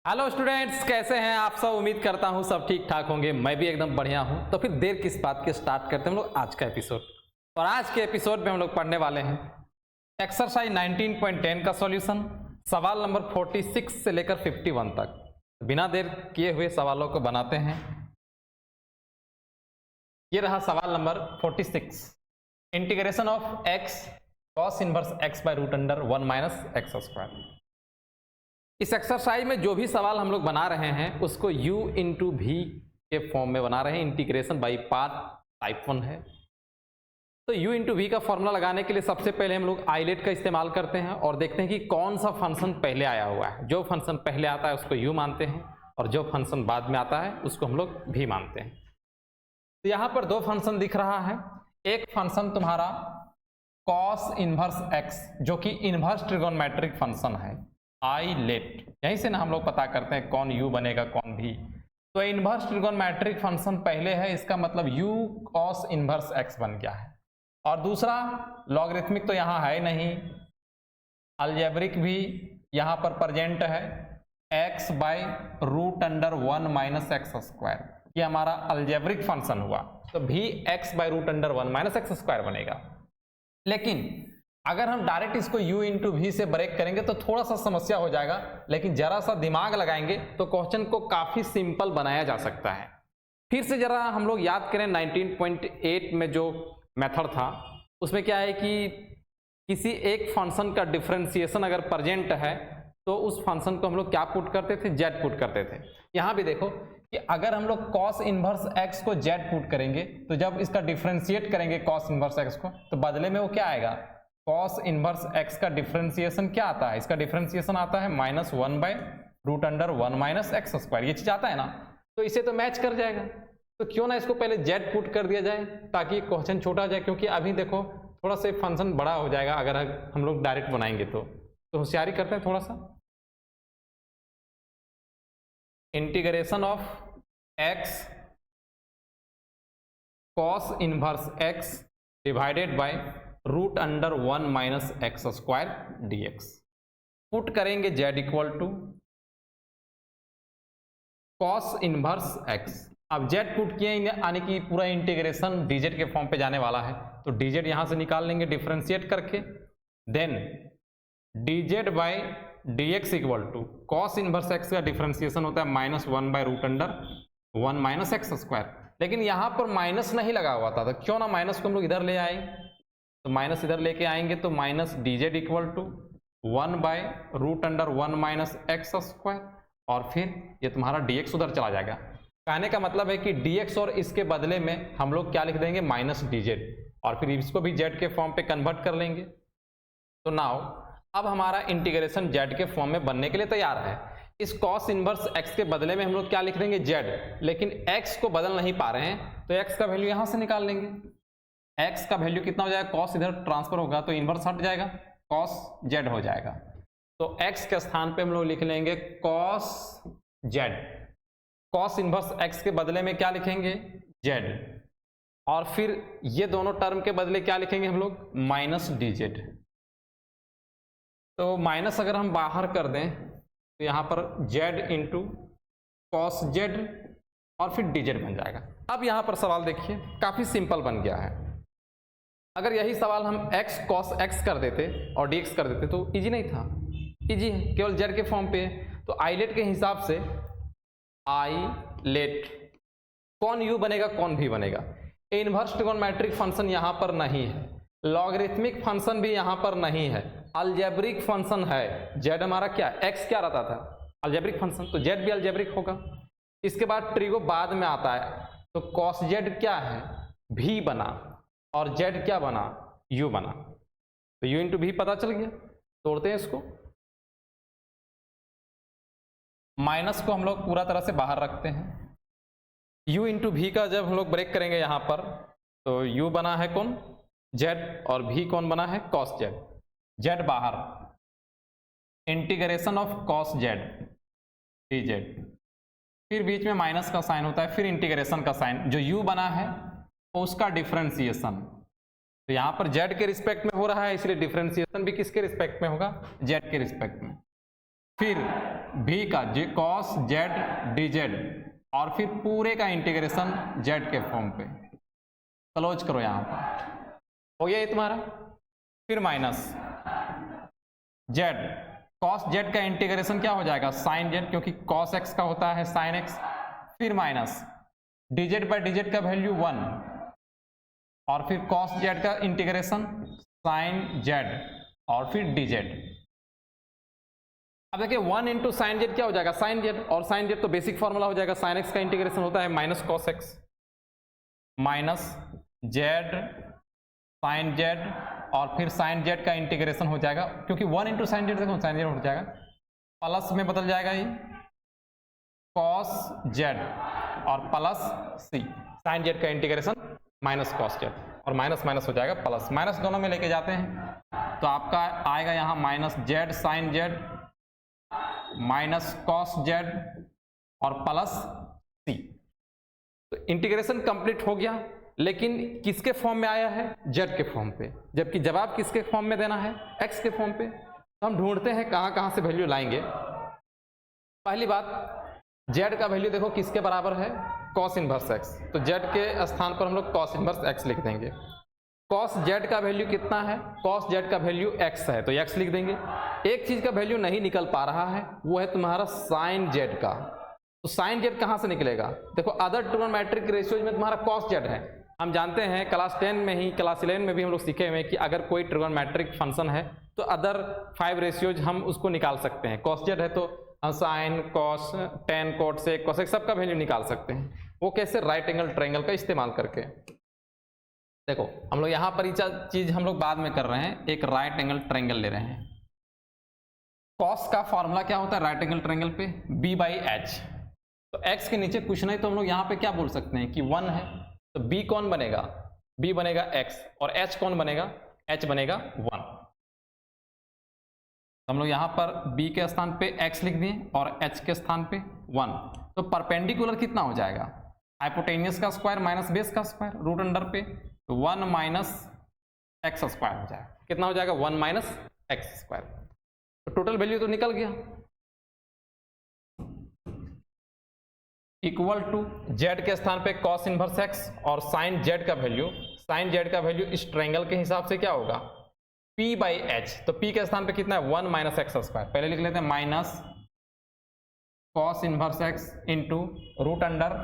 Hello students, कैसे हैं आप सब। उम्मीद करता हूं सब ठीक ठाक होंगे। मैं भी एकदम बढ़िया हूं। तो फिर देर किस बात के, स्टार्ट करते हैं हम लोग आज का एपिसोड। और आज के एपिसोड में हम लोग पढ़ने वाले हैं एक्सरसाइज 19.10 का सॉल्यूशन, सवाल नंबर 46 से लेकर 51 तक। बिना देर किए हुए सवालों को बनाते हैं। ये रहा सवाल number 46। Integration of x cos inverse x by root under 1 minus x square. इस एक्सरसाइज में जो भी सवाल हम लोग बना रहे हैं उसको u इंटू भी के फॉर्म में बना रहे हैं। इंटीग्रेशन बाई पार्ट टाइप 1 है। तो u इंटू भी का फॉर्मूला लगाने के लिए सबसे पहले हम लोग आइलेट का इस्तेमाल करते हैं और देखते हैं कि कौन सा फंक्शन पहले आया हुआ है। जो फंक्शन पहले आता है उसको u मानते हैं और जो फंक्शन बाद में आता है उसको हम लोग भी मानते हैं। तो यहाँ पर दो फंक्शन दिख रहा है। एक फंक्शन तुम्हारा कॉस इनवर्स एक्स जो कि इनवर्स ट्रिगोनोमेट्रिक फंक्शन है, आइलेट। यहीं से ना हम लोग पता करते हैं कौन u बनेगा कौन भी। तो इनवर्स ट्रिगोनोमेट्रिक फंक्शन पहले है, इसका मतलब u cos इनवर्स x बन गया है। और दूसरा लॉगरिथमिक तो यहाँ है नहीं, अलजेब्रिक भी यहाँ पर प्रेजेंट है, x by root under 1 minus x square. ये हमारा अलजेब्रिक फंक्शन हुआ, तो भी x by root under 1 minus x square बनेगा। लेकिन अगर हम डायरेक्ट इसको u इंटू भी से ब्रेक करेंगे तो थोड़ा सा समस्या हो जाएगा, लेकिन जरा सा दिमाग लगाएंगे तो क्वेश्चन को काफी सिंपल बनाया जा सकता है। फिर से जरा हम लोग याद करें 19.8 में जो मेथड था उसमें क्या है कि किसी एक फंक्शन का डिफरेंशिएशन अगर प्रेजेंट है तो उस फंक्शन को हम लोग क्या पुट करते थे, z पुट करते थे। यहाँ भी देखो कि अगर हम लोग cos इनवर्स x को z पुट करेंगे तो जब इसका डिफरेंशिएट करेंगे cos इनवर्स x को तो बदले में वो क्या आएगा, cos इनवर्स x का डिफरेंशिएशन क्या आता है, इसका डिफरेंशिएशन आता है -1 by root under 1 minus x square. ये चीज आता है ना, तो इसे तो मैच कर जाएगा। तो क्यों ना इसको पहले z पुट कर दिया जाए ताकि क्वेश्चन छोटा हो जाए, क्योंकि अभी देखो थोड़ा सा फंक्शन बड़ा हो जाएगा अगर हम लोग डायरेक्ट बनाएंगे तो होशियारी करते हैं थोड़ा सा। Integration of x cos inverse x divided by root under 1 minus x square dx। Put करेंगे z equal to cos inverse x। अब z पुट किए यानी कि पूरा इंटीग्रेशन dz के फॉर्म पे जाने वाला है, तो dz यहां से निकाल लेंगे डिफरेंशिएट करके। Then dz by dx equal to cos inverse x का डिफरेंशिएशन होता है -1 by root under 1 minus x square. लेकिन यहां पर माइनस नहीं लगा हुआ था, तो क्यों ना माइनस को हम लोग इधर ले आए। तो माइनस इधर लेके आएंगे तो minus dz equal to 1 by root under 1 minus x square, और फिर ये तुम्हारा dx उधर चला जाएगा। कहने का मतलब है कि dx और इसके बदले में हम लोग क्या लिख देंगे, माइनस dz, और फिर इसको भी z के फॉर्म पे कन्वर्ट कर लेंगे। तो नाउ अब हमारा इंटीग्रेशन z के फॉर्म में बनने के लिए तैयार है। इस cos इनवर्स x के बदले में हम लोग क्या लिख देंगे, z। लेकिन x को बदल नहीं पा रहे हैं तो x का वैल्यू यहां से निकाल लेंगे। x का वैल्यू कितना हो जाएगा, cos इधर ट्रांसफर होगा तो इनवर्स हट जाएगा, cos z हो जाएगा। तो x के स्थान पे हम लोग लिख लेंगे cos z। cos inverse x के बदले में क्या लिखेंगे, z, और फिर ये दोनों टर्म के बदले क्या लिखेंगे हम लोग, माइनस dz। तो माइनस अगर हम बाहर कर दें तो यहाँ पर z इंटू कॉस z और फिर dz बन जाएगा। अब यहाँ पर सवाल देखिए काफी सिंपल बन गया है। अगर यही सवाल हम x cos x कर देते और dx कर देते तो इजी नहीं था, इजी है, केवल z के फॉर्म पे है। तो आइलेट के हिसाब से आइलेट कौन u बनेगा कौन भी बनेगा। इनवर्स ट्रिगोनोमेट्रिक फंक्शन यहाँ पर नहीं है, लॉगरिथमिक फंक्शन भी यहाँ पर नहीं है, अलजेब्रिक फंक्शन है। z हमारा क्या, x क्या रहता था, अलजेब्रिक फंक्शन, तो z भी अलजेब्रिक होगा। इसके बाद ट्रिगो बाद में आता है, तो cos z क्या है, भी बना, और z क्या बना, u बना। तो u इंटू भी पता चल गया। तोड़ते हैं इसको, माइनस को हम लोग पूरा तरह से बाहर रखते हैं। u इंटू भी का जब हम लोग ब्रेक करेंगे यहाँ पर तो u बना है कौन, z, और भी कौन बना है, cos z। z बाहर, integration of cos z dz, फिर बीच में माइनस का साइन होता है, फिर इंटीग्रेशन का साइन, जो u बना है उसका डिफरेंशिएशन। तो यहाँ पर z के रिस्पेक्ट में हो रहा है, इसलिए डिफरेंशिएशन भी किसके रिस्पेक्ट में होगा, z के रिस्पेक्ट में। फिर भी का कॉस जेड डी जेड और फिर पूरे का इंटीग्रेशन जेड के फॉर्म पे। क्लोज करो यहाँ पर, हो गया ये तुम्हारा। फिर माइनस जेड, कॉस जेड का इंटीग्रेशन क्या हो जाएगा साइन जेड, क्योंकि कॉस एक्स का होता है साइन एक्स। फिर माइनस dz बाई dz का वैल्यू 1 और फिर कॉस जेड का इंटीग्रेशन साइन जेड और फिर dz। अब देखिए 1 इंटू साइन जेड क्या हो जाएगा साइन जेड, और साइन जेड तो बेसिक फॉर्मूला हो जाएगा, साइन एक्स का इंटीग्रेशन होता है minus cos x minus z sine z और फिर साइन जेड का इंटीग्रेशन हो जाएगा, क्योंकि 1 इंटू साइन जेड देखो साइन जेड हो जाएगा, प्लस में बदल जाएगा ये कॉस जेड और प्लस सी, साइन जेड का इंटीग्रेशन माइनस कॉस जेड और माइनस माइनस हो जाएगा प्लस, माइनस दोनों में लेके जाते हैं तो आपका आएगा यहाँ minus z sine z minus cos z और प्लस सी। तो इंटीग्रेशन कंप्लीट हो गया, लेकिन किसके फॉर्म में आया है जेड के फॉर्म पे, जबकि जवाब किसके फॉर्म में देना है एक्स के फॉर्म पे। तो हम ढूंढते हैं कहाँ कहाँ से वैल्यू लाएंगे। पहली बात जेड का वैल्यू देखो किसके बराबर है कॉस इनवर्स एक्स, तो जेड के स्थान पर हम लोग कॉस इनवर्स एक्स लिख देंगे। कॉस जेड का वैल्यू कितना है, कॉस जेड का वैल्यू एक्स है तो एक्स लिख देंगे। एक चीज का वैल्यू नहीं निकल पा रहा है, वो है तुम्हारा साइन जेड का, तो साइन जेड कहाँ से निकलेगा, देखो अदर ट्रिगोनोमेट्रिक रेशियोज में तुम्हारा कॉस जेड है। हम जानते हैं क्लास 10 में ही क्लास 11 में भी हम लोग सीखे हुए हैं कि अगर कोई ट्रिगोनोमेट्रिक फंक्शन है तो अदर 5 रेशियोज हम उसको निकाल सकते हैं। कॉस जेड है तो साइन कॉस टेन कोट से कोसेक सबका वैल्यू निकाल सकते हैं। वो कैसे, राइट एंगल ट्रायंगल का इस्तेमाल करके। देखो हम लोग यहाँ पर चीज हम लोग बाद में कर रहे हैं, एक राइट एंगल ट्रायंगल ले रहे हैं। कॉस का फॉर्मूला क्या होता है राइट एंगल ट्रायंगल पे, b बाई एच। तो x के नीचे कुछ नहीं तो हम लोग यहाँ पे क्या बोल सकते हैं कि 1 है, तो b कौन बनेगा, b बनेगा x और h कौन बनेगा, h बनेगा 1। हम लोग यहाँ पर b के स्थान पे x लिख दिए और h के स्थान पे 1। तो परपेंडिकुलर कितना हो जाएगा, हाइपोटेनियस का स्क्वायर माइनस बेस का स्क्वायर रूट अंडर पे, तो 1 माइनस एक्स स्क्वायर हो जाएगा। कितना हो जाएगा 1 माइनस एक्स स्क्वायर। तो टोटल वैल्यू तो निकल गया, इक्वल टू जेड के स्थान पे कॉस इनवर्स एक्स और साइन जेड का वैल्यू, साइन जेड का वैल्यू इस ट्रायंगल के हिसाब से क्या होगा p बाई एच। तो p के स्थान पे कितना है 1 माइनस एक्स स्क्वायर, पहले लिख लेते हैं minus cos inverse x into root under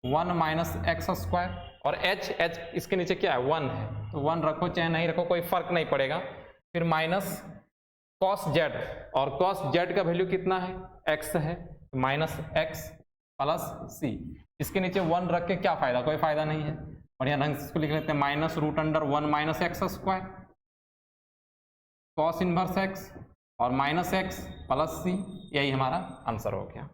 1 minus x square और h इसके नीचे क्या है 1 है, तो 1 रखो चाहे नहीं रखो कोई फर्क नहीं पड़ेगा। फिर माइनस कॉस जेड और कॉस जेड का वैल्यू कितना है x है, माइनस एक्स प्लस सी। इसके नीचे 1 रख के क्या फायदा, कोई फायदा नहीं है। बढ़िया ढंग से इसको लिख लेते हैं minus root under 1 minus x square cos inverse x और माइनस एक्स प्लस सी, यही हमारा आंसर हो गया।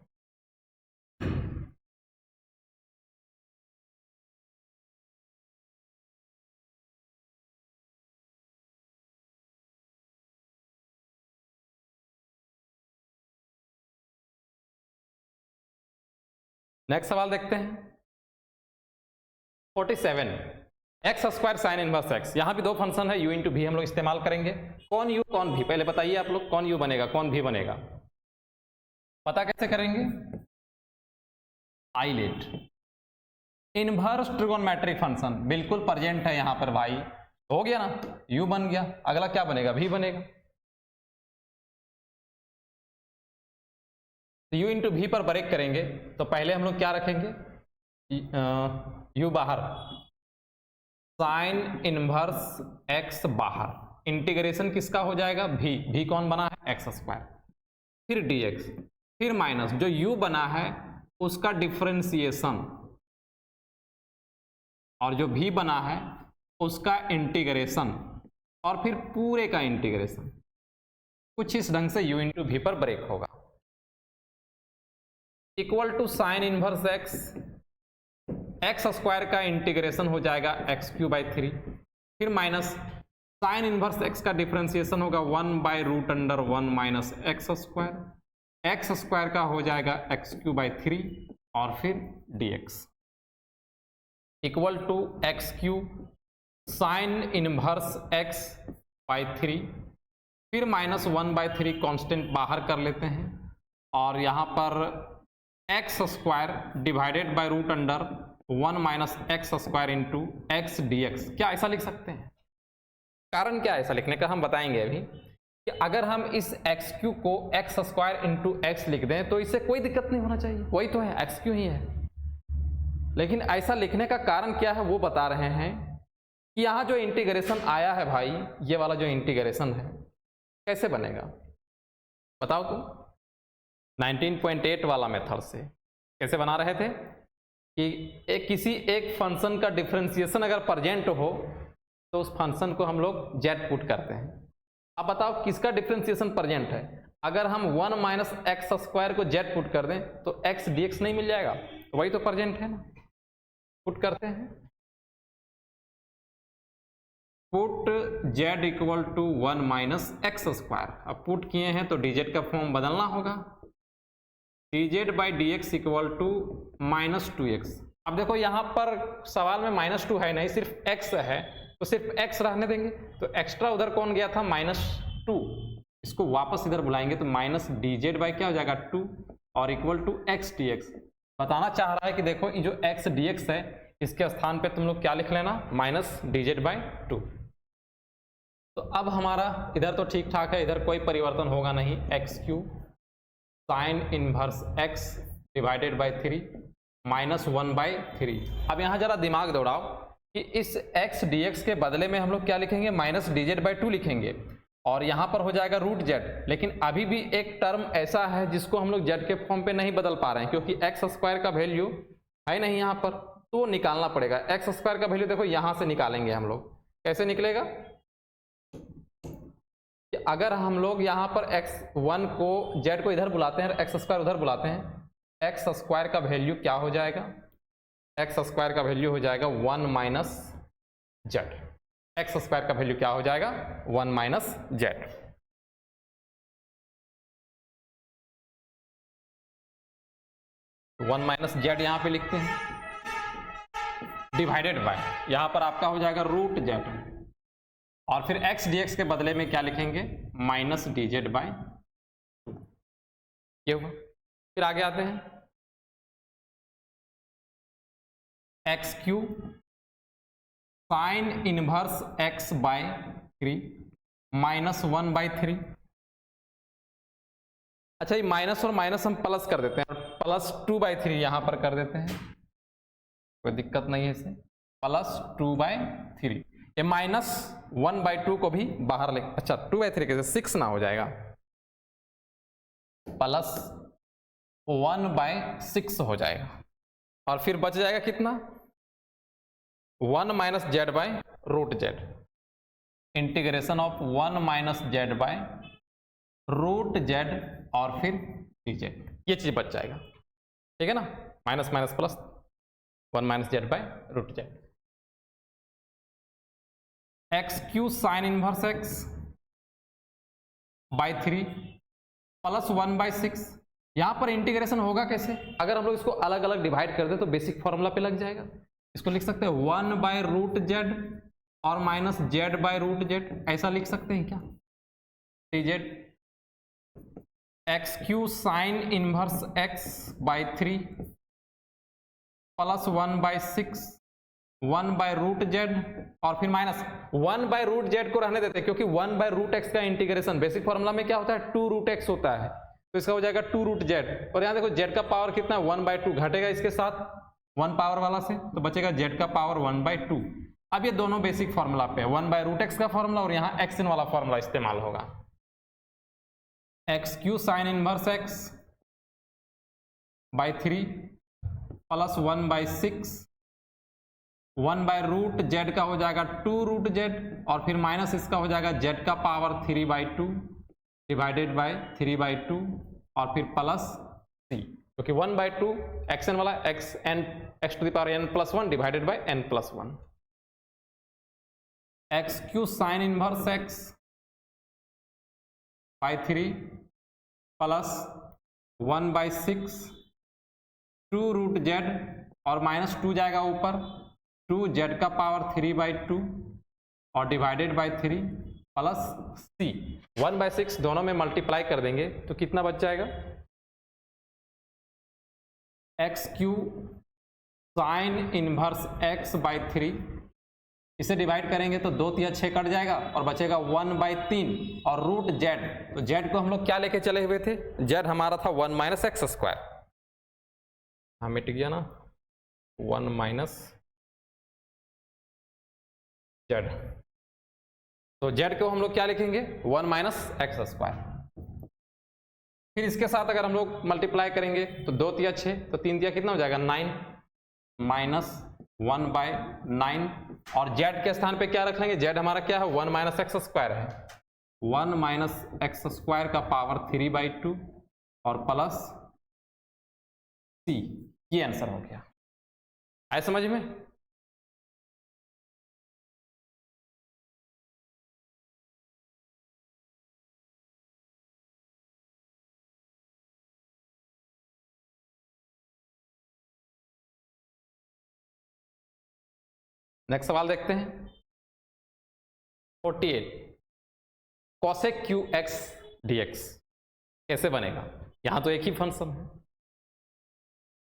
नेक्स्ट सवाल देखते हैं 47, x square sine inverse x. यहाँ भी दो फंक्शन है u इंटू भी हम लोग इस्तेमाल करेंगे। कौन u कौन भी, पहले बताइए आप लोग कौन u बनेगा कौन भी बनेगा, पता कैसे करेंगे। आइलेट इनवर्स ट्रिगोनोमेट्रिक फंक्शन बिल्कुल प्रेजेंट है यहाँ पर भाई, हो गया ना, u बन गया, अगला क्या बनेगा v बनेगा। तो u इंटू भी पर ब्रेक करेंगे तो पहले हम लोग क्या रखेंगे u बाहर, साइन इनवर्स x बाहर, इंटीग्रेशन किसका हो जाएगा भी कौन बना है एक्स स्क्वायर, फिर dx, फिर माइनस जो u बना है उसका डिफरेंशिएशन और जो v बना है उसका इंटीग्रेशन और फिर पूरे का इंटीग्रेशन। कुछ इस ढंग से u इंटू भी पर ब्रेक होगा, equal to sine inverse x square का इंटीग्रेशन हो जाएगा एक्स क्यू बाई 3, फिर माइनस साइन इनवर्स एक्स का डिफरेंशिएशन होगा 1 by root under 1 minus x square का हो जाएगा एक्स क्यू बाई 3 और फिर dx equal to x cube sine inverse x by 3, फिर -1/3 कांस्टेंट बाहर कर लेते हैं और यहाँ पर x square divided by root under 1 - x square into x dx। क्या ऐसा लिख सकते हैं? कारण क्या है ऐसा लिखने का, हम बताएंगे अभी कि अगर हम इस एक्स क्यू को एक्स स्क्वायर इंटू एक्स लिख दें तो इससे कोई दिक्कत नहीं होना चाहिए, वही तो है, एक्स क्यू ही है। लेकिन ऐसा लिखने का कारण क्या है वो बता रहे हैं कि यहाँ जो इंटीग्रेशन आया है भाई, ये वाला जो इंटीग्रेशन है कैसे बनेगा बताओ तुम? 19.8 वाला मेथड से कैसे बना रहे थे कि किसी एक फंक्शन का डिफरेंशिएशन अगर प्रेजेंट हो तो उस फंक्शन को हम लोग जेड पुट करते हैं। अब बताओ किसका डिफरेंशिएशन प्रेजेंट है? अगर हम 1 - एक्स स्क्वायर को जेड पुट कर दें तो एक्स dx नहीं मिल जाएगा, तो वही तो प्रेजेंट है ना। पुट करते हैं, put z equal to 1 - x square. अब पुट किए हैं तो dz का फॉर्म बदलना होगा, dz by dx equal to -2x। अब देखो यहाँ पर सवाल में -2 है नहीं, सिर्फ x है, तो सिर्फ x रहने देंगे। तो एक्स्ट्रा उधर कौन गया था? -2, इसको वापस इधर बुलाएंगे तो -dz बाई क्या हो जाएगा 2 और इक्वल टू x dx। बताना चाह रहा है कि देखो ये जो x dx है इसके स्थान पे तुम लोग क्या लिख लेना? -dz by 2। तो अब हमारा इधर तो ठीक ठाक है, इधर कोई परिवर्तन होगा नहीं। X cube sine inverse x divided by 3 -1/3। अब यहाँ जरा दिमाग दौड़ाओ कि इस x dx के बदले में हम लोग क्या लिखेंगे? -dz बाई 2 लिखेंगे और यहाँ पर हो जाएगा रूट जेड। लेकिन अभी भी एक टर्म ऐसा है जिसको हम लोग जेड के फॉर्म पे नहीं बदल पा रहे हैं क्योंकि एक्स स्क्वायर का वैल्यू है नहीं यहाँ पर, तो निकालना पड़ेगा। एक्स स्क्वायर का वैल्यू देखो यहाँ से निकालेंगे हम लोग। कैसे निकलेगा? कि अगर हम लोग यहाँ पर x1 को z को इधर बुलाते हैं और एक्स स्क्वायर उधर बुलाते हैं, एक्स स्क्वायर का वैल्यू क्या हो जाएगा? एक्स स्क्वायर का वैल्यू हो जाएगा 1 - z। एक्स स्क्वायर का वैल्यू क्या हो जाएगा? 1 - z। वन माइनस जेड यहां पे लिखते हैं, डिवाइडेड बाय यहां पर आपका हो जाएगा रूट जेड और फिर एक्स dx के बदले में क्या लिखेंगे? -dz by 2। ये हुआ। फिर आगे आते हैं, x cube sine inverse x by 3 -1/3। अच्छा, ये माइनस और माइनस हम प्लस कर देते हैं, +2/3 यहां पर कर देते हैं, कोई दिक्कत नहीं है इसे। +2/3, ये -1/2 को भी बाहर ले, अच्छा 2/3 कैसे? 6 ना हो जाएगा, +1/6 हो जाएगा और फिर बच जाएगा कितना? 1 - z by root z. Integration of 1 - z by root z और फिर dz, ये चीज बच जाएगा। ठीक है ना? Minus minus plus 1 - z by root z. X cube sine inverse x by 3 +1/6। यहां पर इंटीग्रेशन होगा कैसे? अगर हम लोग इसको अलग अलग डिवाइड कर दे तो बेसिक फॉर्मूला पे लग जाएगा। इसको लिख सकते हैं 1/√z और -z/√z, ऐसा लिख सकते हैं क्या? dz x cube sine inverse x by 3 +1/6 1/√z और फिर -1/√z को रहने देते हैं क्योंकि 1/√x का इंटीग्रेशन बेसिक फॉर्मूला में क्या होता है? 2√x होता है, तो इसका हो जाएगा 2√z। और यहाँ देखो z का पावर कितना? 1/2 घटेगा इसके साथ 1 पावर वाला से, तो बचेगा z का पावर 1/2। अब ये दोनों बेसिक फॉर्मूला पे है, 1/√x का फॉर्मूला और यहाँ xn वाला फॉर्मूला इस्तेमाल होगा। X cube sine inverse x by 3 +1/6 1/√z का हो जाएगा 2√z और फिर माइनस इसका हो जाएगा z का पावर 3/2 डिवाइडेड बाय 3/2 और फिर प्लस c, क्योंकि 1/2 xn वाला x⁻n+1 divided by n+1। X cube sine inverse x by 3 +1/6 2√z और -2 जाएगा ऊपर, 2z का पावर 3/2 और डिवाइडेड बाय 3 प्लस सी 1/6 दोनों में मल्टीप्लाई कर देंगे तो कितना बच जाएगा, x cube sine inverse x/3, इसे डिवाइड करेंगे तो 2 तिया 6 कट जाएगा और बचेगा 1/3 और रूट जेड। तो जेड को हम लोग क्या लेके चले हुए थे, जेड हमारा था 1 - x²। हाँ मिट गया ना, 1 - जेड। तो जेड को हम लोग क्या लिखेंगे, 1 - x²। फिर इसके साथ अगर हम लोग मल्टीप्लाई करेंगे तो 2 तिया 6, तो 3 तिया कितना हो जाएगा 9 -1/9 और जेड के स्थान पे क्या रख लेंगे, जेड हमारा क्या है 1 - x² है, 1 - x² का पावर 3/2 और प्लस सी, ये आंसर हो गया। आए समझ में? नेक्स्ट सवाल देखते हैं 48 cosec qx dx कैसे बनेगा। यहां तो एक ही फंक्शन है।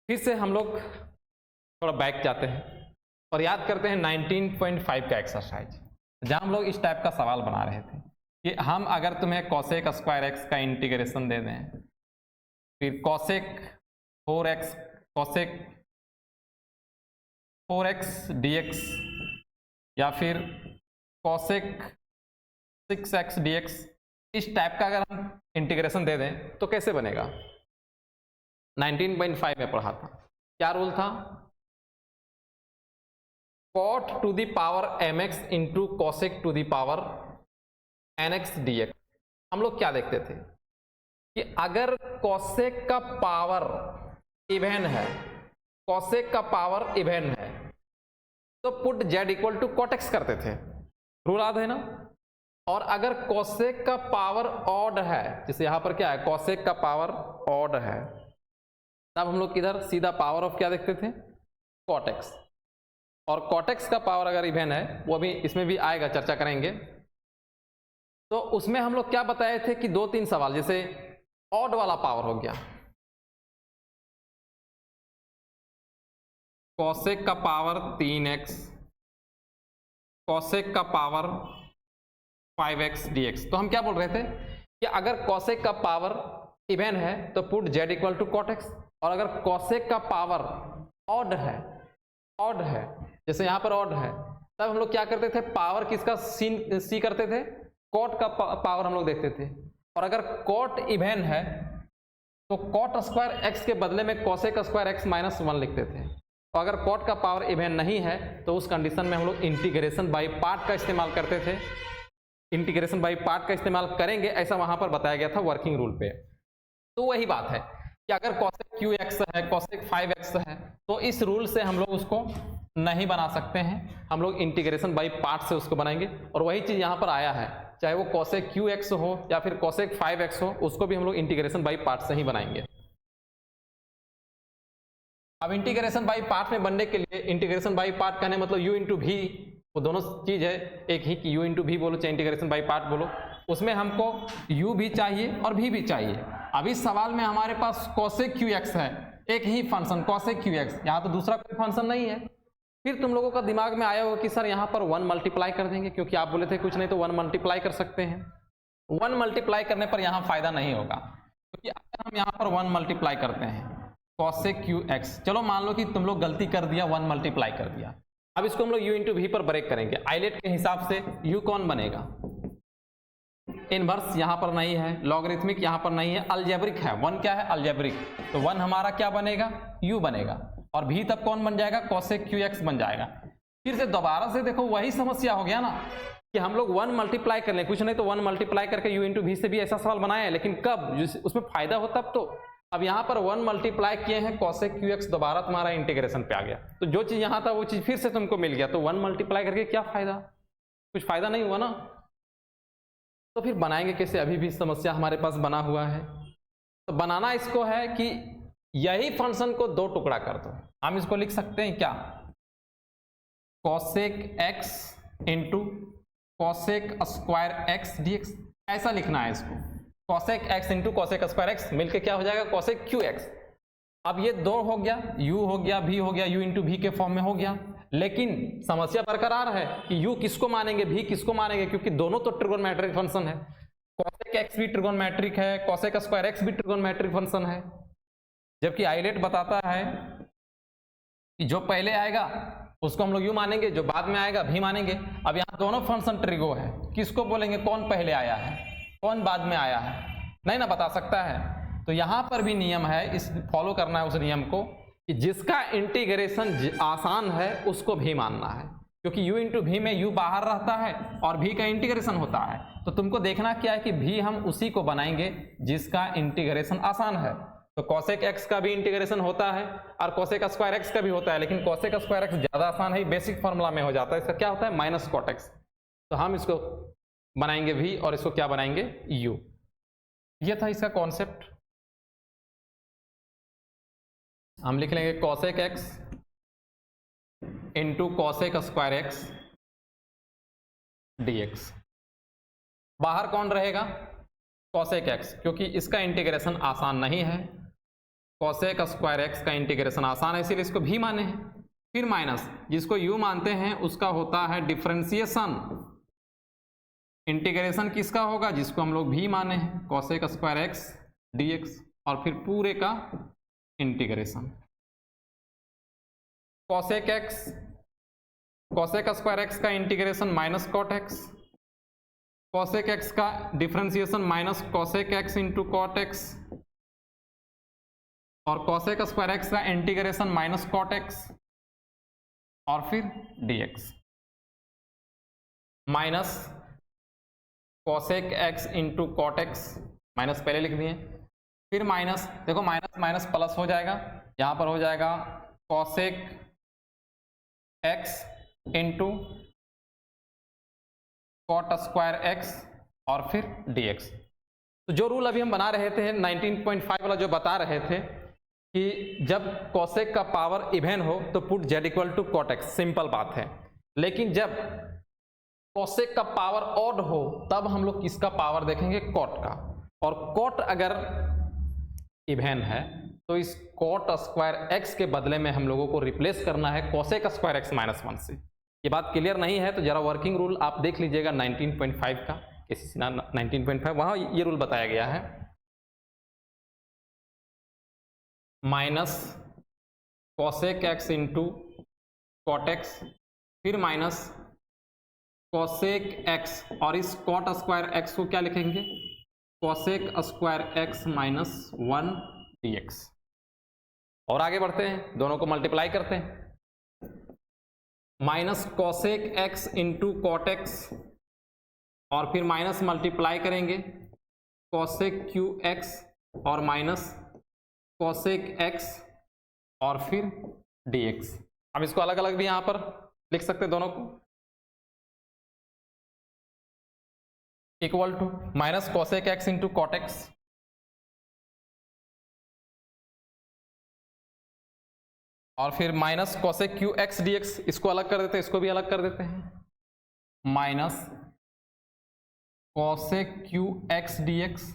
फिर से हम लोग थोड़ा बैक जाते हैं और याद करते हैं 19.5 का एक्सरसाइज, जहां हम लोग इस टाइप का सवाल बना रहे थे कि हम अगर तुम्हें cosec स्क्वायर x का इंटीग्रेशन दे दें, फिर cosec 4x cosec 4x dx या फिर cosec 6x dx, इस टाइप का अगर हम इंटीग्रेशन दे दें तो कैसे बनेगा। 19.5 में पढ़ा था, क्या रूल था, cot to the power mx into cosec to the power nx dx। हम लोग क्या देखते थे कि अगर cosec का पावर इवन है, cosec का पावर इवन है तो put z equal to cot x करते थे, रूल याद है ना। और अगर cosec का पावर ऑड है, जैसे यहां पर क्या है cosec का पावर ऑड है, तब हम लोग इधर सीधा पावर ऑफ क्या देखते थे cot x। और cot x का पावर अगर इवन है, वो अभी इसमें भी आएगा, चर्चा करेंगे। तो उसमें हम लोग क्या बताए थे कि 2-3 सवाल, जैसे ऑड वाला पावर हो गया, cosec का पावर 3x cosec का पावर 5x dx। तो हम क्या बोल रहे थे कि अगर cosec का पावर इवन है तो put z equal to cot x, और अगर cosec का पावर ऑड है जैसे यहां पर ऑड है, तब हम लोग क्या करते थे, पावर किसका सी करते थे, cot का पावर हम लोग देखते थे। और अगर cot इवन है तो cot स्क्वायर x के बदले में cosec स्क्वायर x -1 लिखते थे। और अगर cot का पावर इवन नहीं है तो उस कंडीशन में हम लोग इंटीग्रेशन बाई पार्ट का इस्तेमाल करते थे, इंटीग्रेशन बाई पार्ट का इस्तेमाल करेंगे, ऐसा वहां पर बताया गया था वर्किंग रूल पे। तो वही बात है कि अगर cosec qx है cosec 5x है तो इस रूल से हम लोग उसको नहीं बना सकते हैं, हम लोग इंटीग्रेशन बाई पार्ट से उसको बनाएंगे। और वही चीज यहां पर आया है, चाहे वो cosec qx हो या फिर cosec 5x हो, उसको भी हम लोग इंटीग्रेशन बाई पार्ट से ही बनाएंगे। अब इंटीग्रेशन बाई पार्ट में बनने के लिए, इंटीग्रेशन बाई पार्ट कहने मतलब u इंटू भी, वो दोनों चीज है एक ही, कि u इंटू भी बोलो चाहे इंटीग्रेशन बाई पार्ट बोलो, उसमें हमको u भी चाहिए और v भी चाहिए। अब इस सवाल में हमारे पास cosec qx है, एक ही फंक्शन cosec qx, यहाँ तो दूसरा कोई फंक्शन नहीं है। फिर तुम लोगों का दिमाग में आया होगा कि सर यहाँ पर 1 मल्टीप्लाई कर देंगे, क्योंकि आप बोले थे कुछ नहीं तो 1 मल्टीप्लाई कर सकते हैं। 1 मल्टीप्लाई करने पर यहाँ फायदा नहीं होगा, क्योंकि अगर हम यहाँ पर 1 मल्टीप्लाई करते हैं cosec qx, चलो मान लो कि तुम लोग गलती कर दिया 1 मल्टीप्लाई कर दिया, अब इसको हम लोग u इंटू वी पर ब्रेक करेंगे। आइलेट के हिसाब से u कौन बनेगा, इनवर्स यहाँ पर नहीं है, लॉगरिथमिक यहाँ पर नहीं है, अलजेब्रिक है। 1 क्या है, अलजेब्रिक, तो 1 हमारा क्या बनेगा, u बनेगा, और भी तब कौन बन जाएगा, cosec qx बन जाएगा। फिर से दोबारा से देखो वही समस्या हो गया ना कि हम लोग 1 मल्टीप्लाई कर लें, कुछ नहीं तो 1 मल्टीप्लाई करके u इंटू वी से भी ऐसा सवाल बनाया है, लेकिन कब उसमें फायदा हो तब तो। अब यहाँ पर 1 मल्टीप्लाई किए हैं cosec qx, दोबारा तुम्हारा इंटीग्रेशन पे आ गया, तो जो चीज यहाँ था वो चीज फिर से तुमको मिल गया, तो 1 मल्टीप्लाई करके क्या फायदा, कुछ फायदा नहीं हुआ ना। तो फिर बनाएंगे कैसे, अभी भी समस्या हमारे पास बना हुआ है। तो बनाना इसको है कि यही फंक्शन को 2 टुकड़ा कर दो, हम इसको लिख सकते हैं क्या, cosec x into cosec square x dx, ऐसा लिखना है इसको। Cosec x into cosec square x मिलके क्या हो जाएगा, कॉसेक क्यू एक्स। अब ये दो हो गया, u हो गया, v हो गया, u इंटू v के फॉर्म में हो गया। लेकिन समस्या बरकरार है कि u किसको मानेंगे, v किसको मानेंगे, क्योंकि दोनों तो ट्रिगोनोमेट्रिक फंक्शन है। कॉसेक एक्स भी ट्रिगोनोमेट्रिक है, कॉसेक स्क्वायर एक्स भी ट्रिगोनोमेट्रिक फंक्शन है। जबकि आइलेट बताता है कि जो पहले आएगा उसको हम लोग u मानेंगे, जो बाद में आएगा v मानेंगे। अब यहाँ दोनों फंक्शन ट्रिगो है, किसको बोलेंगे, कौन पहले आया है कौन बाद में आया है, नहीं ना बता सकता है। तो यहाँ पर भी नियम है, इस फॉलो करना है उस नियम को कि जिसका इंटीग्रेशन आसान है उसको भी मानना है, क्योंकि u इंटू v में u बाहर रहता है और v का इंटीग्रेशन होता है। तो तुमको देखना क्या है कि v हम उसी को बनाएंगे जिसका इंटीग्रेशन आसान है। तो कॉसेक एक्स का भी इंटीग्रेशन होता है और कॉसेक स्क्वायर एक्स का भी होता है, लेकिन कॉसेक स्क्वायर एक्स ज्यादा आसान है, बेसिक फॉर्मूला में हो जाता है। इसका क्या होता है, माइनस कॉट एक्स। तो हम इसको बनाएंगे v और इसको क्या बनाएंगे, u। ये था इसका कॉन्सेप्ट। हम लिख लेंगे cosec x into cosec square x dx। बाहर कौन रहेगा, कॉसेक एक्स, क्योंकि इसका इंटीग्रेशन आसान नहीं है। कॉसेक स्क्वायर एक्स का इंटीग्रेशन आसान है, इसीलिए इसको भी माने हैं। फिर माइनस, जिसको u मानते हैं उसका होता है डिफरेंशिएशन। इंटीग्रेशन किसका होगा, जिसको हम लोग भी माने हैं, कॉसेक स्क्वायर एक्स dx, और फिर पूरे का integration. Cosec x, cosec square x का integration minus cot x, cosec x का differentiation minus cosec x into cot x, और कॉसेक स्क्वायर एक्स का इंटीग्रेशन माइनस कॉट एक्स, और फिर dx minus cosec x into cot x, minus पहले लिख दिए, फिर माइनस, देखो माइनस माइनस प्लस हो जाएगा, यहां पर हो जाएगा cosec x into cot square x और फिर dx। तो जो रूल अभी हम बना रहे थे 19.5 वाला, जो बता रहे थे कि जब कॉसेक का पावर इवन हो तो put z equal to cot x, simple बात है। लेकिन जब कॉसेक का पावर ऑड हो तब हम लोग किसका पावर देखेंगे, कॉट का। और कॉट अगर इवन है तो इस कॉट स्क्वायर एक्स के बदले में हम लोगों को रिप्लेस करना है कॉसेक स्क्वायर एक्स माइनस 1 से। ये बात क्लियर नहीं है तो जरा वर्किंग रूल आप देख लीजिएगा 19.5 का, केसीसी 19.5, वहां ये रूल बताया गया है। Minus cosec x into cot x, फिर माइनस कॉसेक एक्स, और इस कॉट स्क्वायर एक्स को क्या लिखेंगे, cosec square x minus 1 dx। और आगे बढ़ते हैं, दोनों को मल्टीप्लाई करते हैं। Minus cosec x into cot x, और फिर माइनस मल्टीप्लाई करेंगे कॉसेक क्यू एक्स और माइनस कॉसेक एक्स और फिर dx। अब इसको अलग अलग भी यहां पर लिख सकते हैं दोनों को, equal to minus cosec x into cot x और फिर minus cosec cube x dx। इसको अलग कर देते हैं, इसको भी अलग कर देते हैं, minus cosec cube x dx,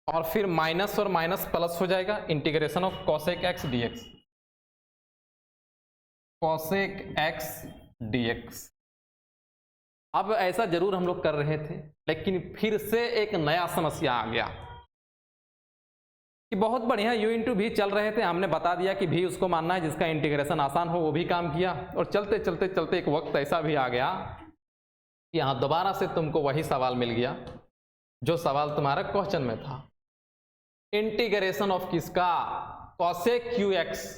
और फिर माइनस और माइनस प्लस हो जाएगा, integration of cosec x dx, cosec x dx। अब ऐसा जरूर हम लोग कर रहे थे, लेकिन फिर से एक नया समस्या आ गया कि बहुत बढ़िया u इंटू भी चल रहे थे, हमने बता दिया कि भी उसको मानना है जिसका इंटीग्रेशन आसान हो, वो भी काम किया। और चलते चलते चलते एक वक्त ऐसा भी आ गया कि यहां दोबारा से तुमको वही सवाल मिल गया जो सवाल तुम्हारा क्वेश्चन में था, इंटीग्रेशन ऑफ किसका, cosec cube x.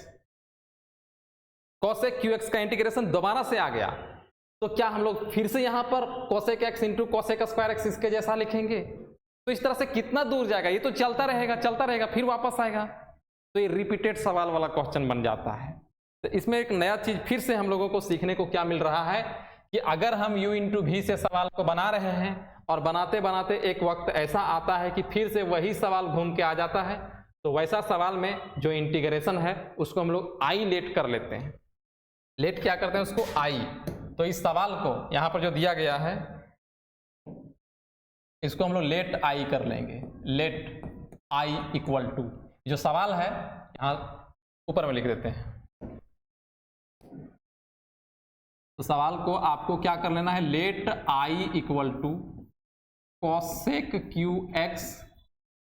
Cosec cube x का इंटीग्रेशन दोबारा से आ गया, तो क्या हम लोग फिर से यहां पर cosec x into cosec square x इसके जैसा लिखेंगे? तो इस तरह से कितना दूर जाएगा, ये तो चलता रहेगा फिर वापस आएगा, तो ये रिपीटेड सवाल वाला क्वेश्चन बन जाता है। तो इसमें एक नया चीज फिर से हम लोगों को सीखने को क्या मिल रहा है कि अगर हम u इंटू भी से सवाल को बना रहे हैं और बनाते बनाते एक वक्त ऐसा आता है कि फिर से वही सवाल घूम के आ जाता है, तो वैसा सवाल में जो इंटीग्रेशन है उसको हम लोग आई लेट कर लेते हैं। लेट क्या करते हैं उसको, आई। तो इस सवाल को यहाँ पर जो दिया गया है इसको हम लोग लेट आई कर लेंगे, लेट आई इक्वल टू, जो सवाल है यहाँ ऊपर में लिख देते हैं। तो सवाल को आपको क्या कर लेना है, let I equal to cosec cube x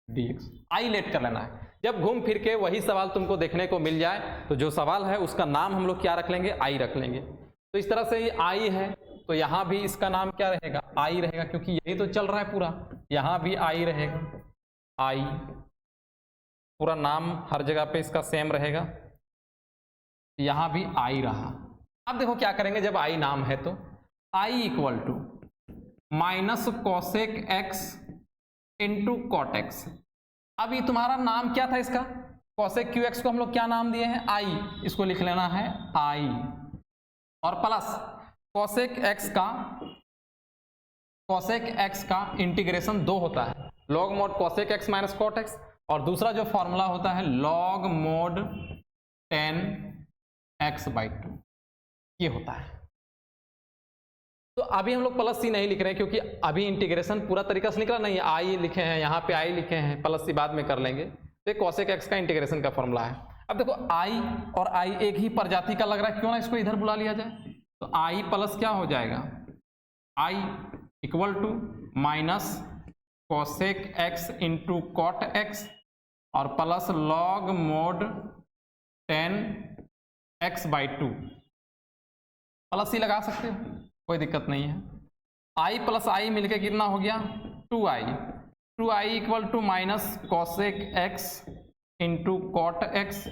d x, I let कर लेना है। जब घूम फिर के वही सवाल तुमको देखने को मिल जाए तो जो सवाल है उसका नाम हम लोग क्या रख लेंगे, आई रख लेंगे। तो इस तरह से ये आई है तो यहाँ भी इसका नाम क्या रहेगा, आई रहेगा, क्योंकि यही तो चल रहा है पूरा, यहाँ भी आई रहेगा, आई पूरा नाम हर जगह पे इसका सेम रहेगा, यहाँ भी आई रहा। अब देखो क्या करेंगे, जब आई नाम है तो I equal to minus cosec x into cot x. अब ये तुम्हारा नाम क्या था इसका, कॉसेक क्यू एक्स को हम लोग क्या नाम दिए हैं, आई, इसको लिख लेना है आई, और प्लस कॉसेक एक्स का इंटीग्रेशन 2 होता है, log mod cosec x minus cot x, और दूसरा जो फॉर्मूला होता है लॉग मोड 10x/2, ये होता है। तो अभी हम लोग प्लस सी नहीं लिख रहे हैं क्योंकि अभी इंटीग्रेशन पूरा तरीका से निकला नहीं है, आई लिखे हैं यहाँ पे, आई लिखे हैं, प्लस सी बाद में कर लेंगे। तो कॉसेक एक्स का इंटीग्रेशन का फॉर्मूला है। अब देखो आई और आई एक ही प्रजाति का लग रहा है, क्यों ना इसको इधर बुला लिया जाए। तो आई प्लस क्या हो जाएगा, I equal to minus cosec x into cot x और plus log mod 10x/2, plus C लगा सकते हो, कोई दिक्कत नहीं है। आई प्लस आई मिलके कितना हो गया, 2i equal to minus cosec x into cot x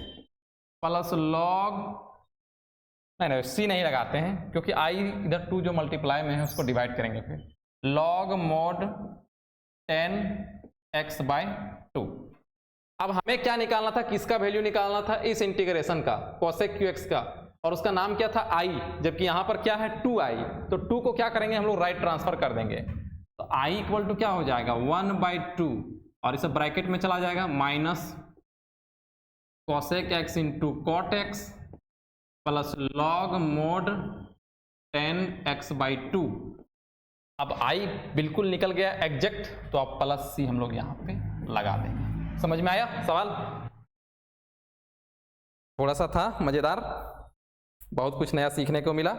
plus log, नहीं सी नहीं लगाते हैं क्योंकि आई इधर 2 जो मल्टीप्लाई में है उसको डिवाइड करेंगे, फिर लॉग मोड 10x/2। अब हमें क्या निकालना था, किसका वैल्यू निकालना था, इस इंटीग्रेशन का, cosec qx का, और उसका नाम क्या था i, जबकि यहां पर क्या है 2i, तो 2 को क्या करेंगे हम लोग राइट ट्रांसफर कर देंगे। तो i इक्वल टू क्या हो जाएगा 1/2 और इसे ब्रैकेट में चला जाएगा minus cosec x into cot x plus log mod 10x/2। अब i बिल्कुल निकल गया एग्जैक्ट, तो आप प्लस सी हम लोग यहाँ पे लगा देंगे। समझ में आया सवाल, थोड़ा सा था मजेदार, बहुत कुछ नया सीखने को मिला।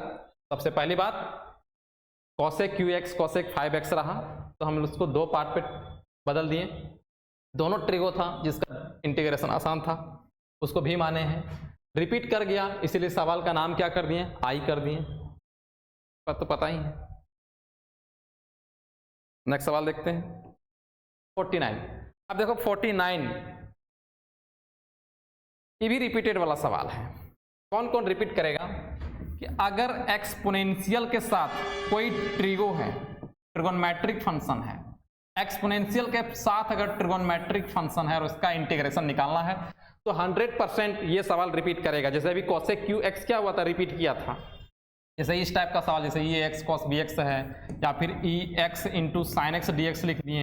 सबसे पहली बात cosec qx cosec 5x रहा, तो हम उसको 2 पार्ट पे बदल दिए, दोनों ट्रिगो था जिसका इंटीग्रेशन आसान था, उसको भी माने हैं, रिपीट कर गया इसीलिए सवाल का नाम क्या कर दिए, आई कर दिए, तो पता ही है। नेक्स्ट सवाल देखते हैं 49। अब देखो 49 ये भी रिपीटेड वाला सवाल है। कौन कौन रिपीट करेगा कि अगर एक्सपोनेंशियल के साथ कोई ट्रिगो है, ट्रिगोनमेट्रिक फंक्शन है, एक्सपोनेंशियल के साथ अगर ट्रिगोनमेट्रिक फंक्शन है और उसका इंटीग्रेशन निकालना है तो 100% ये सवाल रिपीट करेगा। जैसे अभी cosec qx क्या हुआ था, रिपीट किया था, जैसे इस टाइप का सवाल, जैसे ये x cos bx है, या फिर ex into sine x d x लिख दिए,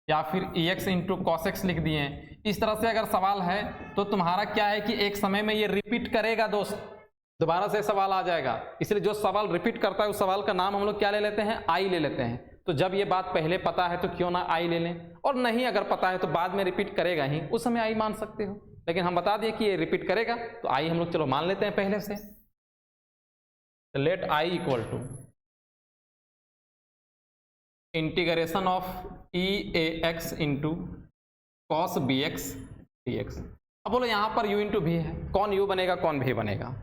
या फिर ex इंटू कॉस एक्स लिख दिए। इस तरह से अगर सवाल है तो तुम्हारा क्या है कि एक समय में ये रिपीट करेगा दोस्त, दोबारा से सवाल आ जाएगा। इसलिए जो सवाल रिपीट करता है उस सवाल का नाम हम लोग क्या ले लेते हैं, आई ले लेते हैं। तो जब ये बात पहले पता है तो क्यों ना आई ले लें, और नहीं अगर पता है तो बाद में रिपीट करेगा ही, उस समय आई मान सकते हो। लेकिन हम बता दिए कि ये रिपीट करेगा तो आई हम लोग चलो मान लेते हैं पहले से। Let I equal to integration of e a x into cos b x d x. अब बोलो यहाँ पर u इंटू भी है, कौन u बनेगा कौन भी बनेगा,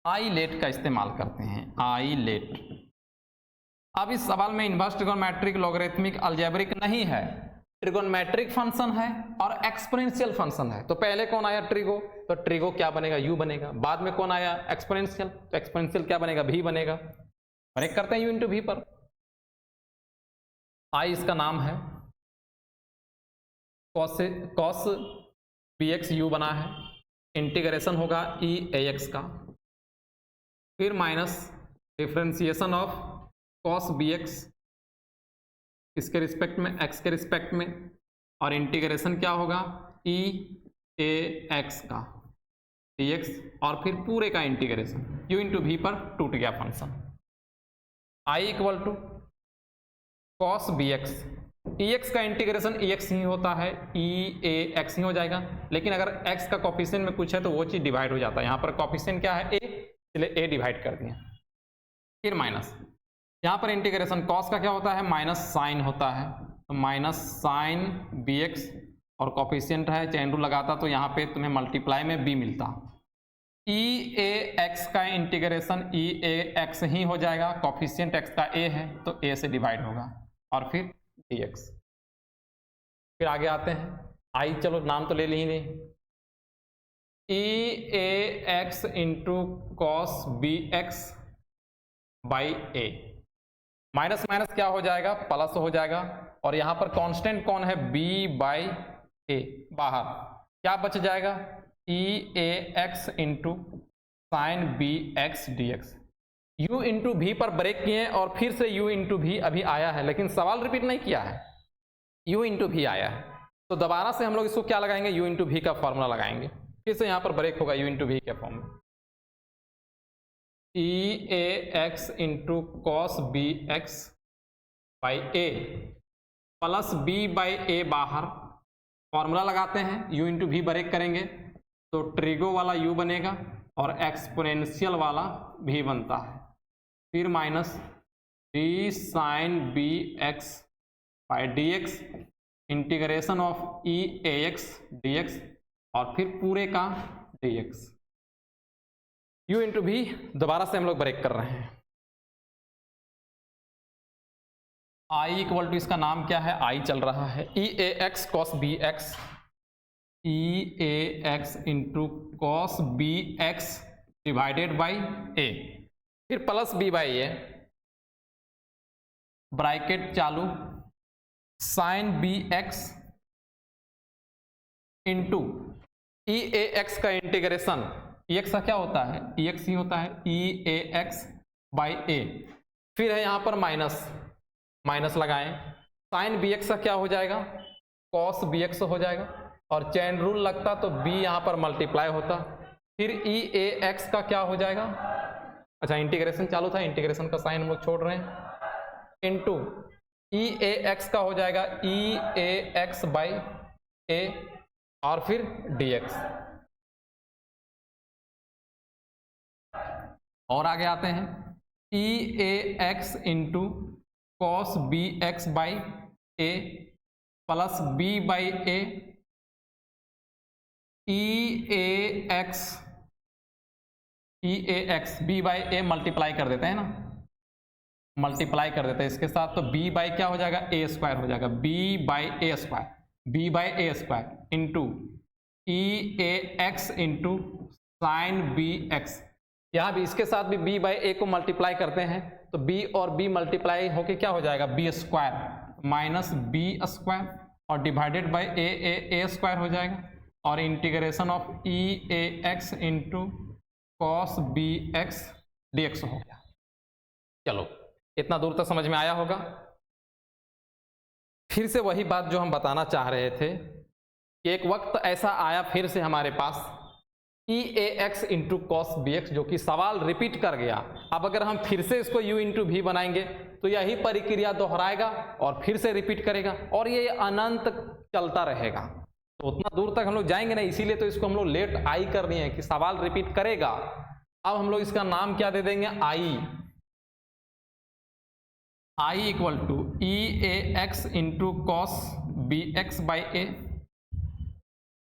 आई लेट का इस्तेमाल करते हैं, आई लेट। अब इस सवाल में इनवर्स ट्रिगोनोमेट्रिक लॉगरिथमिक अलजेब्रिक नहीं है, ट्रिगोनोमेट्रिक फंक्शन है और एक्सपोनेंशियल फंक्शन है। तो पहले कौन आया ट्रिगो, तो ट्रिगो क्या बनेगा u बनेगा। बाद में कौन आया एक्सपोनेंशियल, तो एक्सपोनेंशियल क्या बनेगा v बनेगा। ब्रेक करते हैं u इंटू भी पर, आई इसका नाम है, कॉस बी एक्स यू बना है, इंटीग्रेशन होगा ई ए एक्स का, फिर minus differentiation of cos b x इसके रिस्पेक्ट में, एक्स के रिस्पेक्ट में, और इंटीग्रेशन क्या होगा ई ए एक्स का डी एक्स, और फिर पूरे का इंटीग्रेशन यू इंटू भी पर टूट गया function. I equal to cos b x x का इंटीग्रेशन एक्स ही होता है, एक्स ही हो जाएगा। लेकिन अगर एक्स का कोफिशिएंट में कुछ है तो वो चीज़ डिवाइड हो जाता है। यहाँ पर कोफिशिएंट क्या है, इसलिए ए डिवाइड कर दिया। फिर माइनस, यहाँ पर इंटीग्रेशन कॉस का क्या होता है, माइनस साइन होता है, तो माइनस साइन बी एक्स, और कोफिशिएंट है, चेन रूल लगाता तो यहाँ पे तुम्हें मल्टीप्लाई में बी मिलता। ई ए एक्स का इंटीग्रेशन ई ए एक्स ही हो जाएगा, कोफिशिएंट एक्स का ए है तो ए से डिवाइड होगा, और फिर डी एक्स। फिर आगे आते हैं, आई चलो नाम तो ले ली नहीं, e a x into cos b x by a, minus minus क्या हो जाएगा, प्लस हो जाएगा, और यहां पर कांस्टेंट कौन है, बी बाई ए, बाहर क्या बच जाएगा, e a x into sine b x d x. U into v पर ब्रेक किए और फिर से यू इंटू भी अभी आया है, लेकिन सवाल रिपीट नहीं किया है, यू इंटू भी आया है, तो दोबारा से हम लोग इसको क्या लगाएंगे, यू इंटू भी का फॉर्मूला लगाएंगे, फिर से यहां पर ब्रेक होगा यू इंटू भी के फॉर्म में, e a x into cos b x by a plus b by a, बाहर फॉर्मूला लगाते हैं, यू इंटू भी ब्रेक करेंगे तो ट्रिगो वाला यू बनेगा और एक्सपोनेंशियल वाला भी बनता है, फिर minus d sine b x by d x integration of e a x d x, और फिर पूरे का डी एक्स। यू इंटू भी दोबारा से हम लोग ब्रेक कर रहे हैं। आई इक्वल टू, इसका नाम क्या है, आई चल रहा है, e a x cos b x, e a x into cos b x divided by a, फिर plus b by a, bracket चालू, sine b x into e a x का इंटीग्रेशन, ई एक्स का क्या होता है, e x ही होता है, e a x by a, फिर है यहां पर माइनस, माइनस लगाएं, साइन बी एक्स का क्या हो जाएगा, कॉस बी एक्स हो जाएगा, और चेन रूल लगता तो बी यहां पर मल्टीप्लाई होता, फिर ई ए एक्स का क्या हो जाएगा, अच्छा इंटीग्रेशन चालू था, इंटीग्रेशन का साइन हम लोग छोड़ रहे हैं, इनटू ई ए एक्स का हो जाएगा e a x by a, और फिर डी एक्स। और आगे आते हैं, e a x into cos b x by a plus b by a, e a x b by a multiply कर देते हैं ना, मल्टीप्लाई कर देते हैं इसके साथ, तो बी बाई क्या हो जाएगा, ए स्क्वायर हो जाएगा, b by a square, b by a square into e a x into sine b x, यहाँ भी इसके साथ भी बी बाई ए को मल्टीप्लाई करते हैं तो बी और बी मल्टीप्लाई होके क्या हो जाएगा, b square minus b square, और डिवाइडेड बाई ए स्क्वायर हो जाएगा, और integration of e a x into cos b x d x हो गया। चलो इतना दूर तक समझ में आया होगा। फिर से वही बात जो हम बताना चाह रहे थे कि एक वक्त ऐसा आया फिर से हमारे पास e a x into cos b x, जो कि सवाल रिपीट कर गया। अब अगर हम फिर से इसको यू इंटू भी बनाएंगे तो यही प्रक्रिया दोहराएगा और फिर से रिपीट करेगा और ये अनंत चलता रहेगा। तो उतना दूर तक हम लोग जाएंगे नहीं, इसीलिए तो इसको हम लोग लेट आई कर रही है कि सवाल रिपीट करेगा। अब हम लोग इसका नाम क्या दे देंगे, I equal to e a x into cos b x by a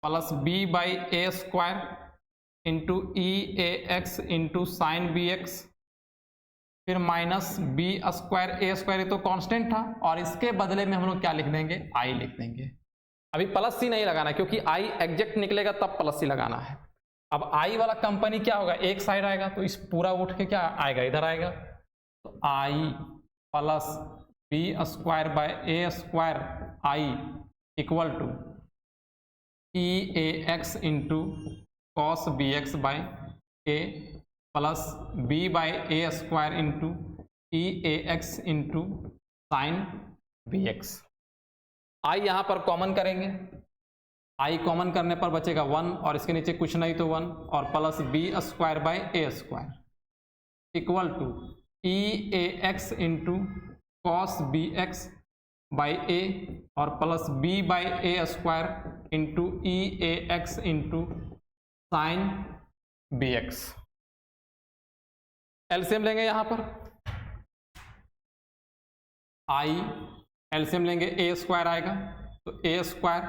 plus b by a square into e a x into sine b x, फिर minus b square a square, तो कांस्टेंट था और इसके बदले में हम लोग क्या लिख देंगे, आई लिख देंगे। अभी प्लस सी नहीं लगाना क्योंकि आई एग्जैक्ट निकलेगा तब प्लस सी लगाना है। अब आई वाला कंपनी क्या होगा, एक साइड आएगा तो इस पूरा उठ के क्या आएगा, इधर आएगा, तो I plus b square by a square I equal to e a x into cos b x by a plus b by a square into e a x into sine b x. I यहाँ पर common करेंगे, आई common करने पर बचेगा 1 और इसके नीचे कुछ नहीं तो 1 और plus b square by a square equal to e a x into cos b x by a और plus b by a square into e a x into sine b x. LCM लेंगे यहां पर, आई LCM लेंगे, ए square आएगा तो ए square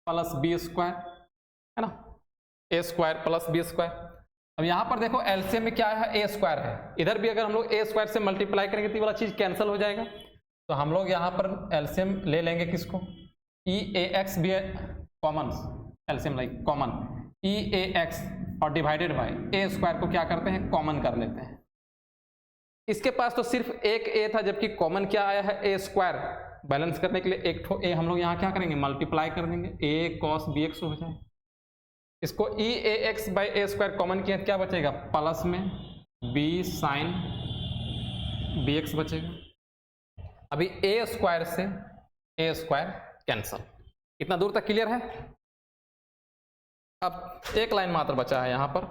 plus b square है ना, ए square plus b square. अब यहां पर देखो एलसीएम में क्या है, ए स्क्वायर है, इधर भी अगर हम लोग ए स्क्वायर से मल्टीप्लाई करेंगे तो ये वाला चीज कैंसिल हो जाएगा। तो हम लोग यहाँ पर एलसीएम ले लेंगे किसको, ई ए एक्स भी common, LCM like common E a x और डिवाइडेड बाय ए स्क्वायर को क्या करते हैं, कॉमन कर लेते हैं। इसके पास तो सिर्फ एक ए था, जबकि कॉमन क्या आया है, ए स्क्वायर। बैलेंस करने के लिए एक ठो ए हम लोग यहाँ क्या करेंगे, मल्टीप्लाई कर देंगे, ए कॉस बी एक्स हो जाए। इसको e a x by a square common किया, क्या बचेगा, प्लस में बी साइन बी एक्स बचेगा। अभी ए स्क्वायर से ए स्क्वायर कैंसल। इतना दूर तक क्लियर है। अब एक लाइन मात्र बचा है यहां पर,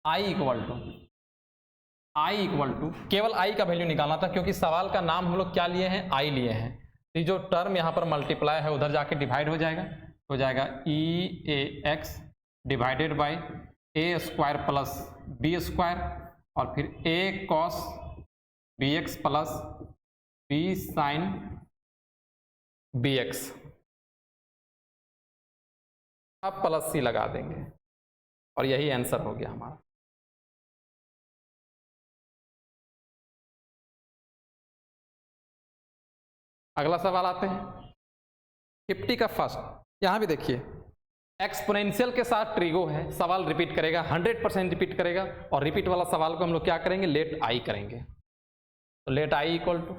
आई इक्वल टू केवल आई का वैल्यू निकालना था, क्योंकि सवाल का नाम हम लोग क्या लिए हैं, आई लिए हैं। तो जो टर्म यहां पर मल्टीप्लाई है उधर जाके डिवाइड हो जाएगा e a x divided by a square plus b square और फिर a cos b x plus b sine b x. अब प्लस सी लगा देंगे और यही आंसर हो गया हमारा। अगला सवाल आते हैं 50 का फर्स्ट। यहां भी देखिए एक्सपोनेंशियल के साथ ट्रिगो है, सवाल रिपीट करेगा, 100% रिपीट करेगा। और रिपीट वाला सवाल को हम लोग क्या करेंगे, लेट आई करेंगे। तो let I equal to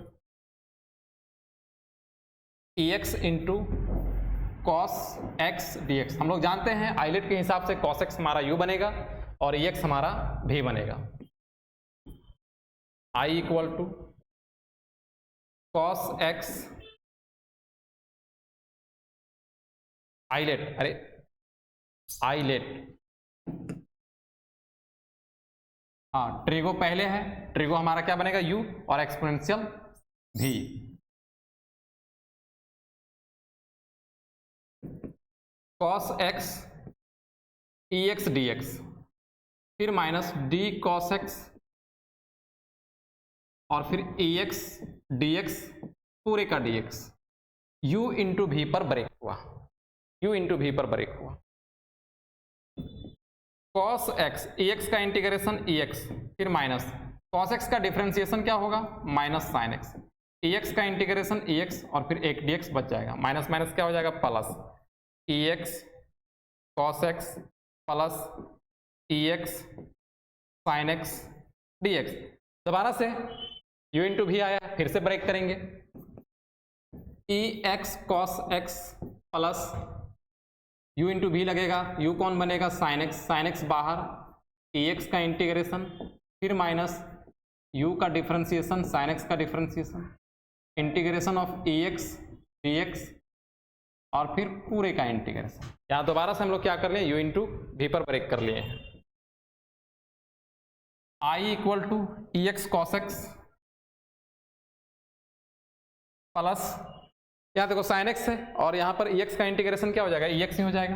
e x into cos x d x. हम लोग जानते हैं आइलेट के हिसाब से कॉस एक्स हमारा यू बनेगा और ई एक्स हमारा भी बनेगा। I equal to cos x ILATE, अरे आइलेट, हाँ ट्रिगो पहले है, ट्रिगो हमारा क्या बनेगा u और exponential v। Cos x e x d x, फिर माइनस डी कॉस एक्स और फिर ई एक्स डी एक्स पूरे का d x, u into v पर ब्रेक हुआ, u इंटू भी पर ब्रेक हुआ। cos x ई एक्स का इंटीग्रेशन ई एक्स, फिर माइनस cos x का डिफरेंशिएशन क्या होगा, minus sine x, e x का इंटीग्रेशन ई एक्स और फिर एक डी एक्स बच जाएगा, माइनस माइनस क्या हो जाएगा, plus e x cos x plus e x sine x d x. दोबारा से u इंटू भी आया, फिर से ब्रेक करेंगे, e x cos x plus u into भी लगेगा, u कौन बनेगा, साइन एक्स बाहर, ई एक्स का इंटीग्रेशन, फिर माइनस u का डिफरेंशिएशन, साइन एक्स का differentiation, integration of e x d x और फिर पूरे का इंटीग्रेशन। यहाँ दोबारा से हम लोग क्या कर लिए, u इंटू भी पर ब्रेक कर लिए हैं। I equal to e x cos x plus, यहाँ देखो साइन एक्स है और यहाँ पर ई एक्स का इंटीग्रेशन क्या हो जाएगा, ई एक्स ही हो जाएगा,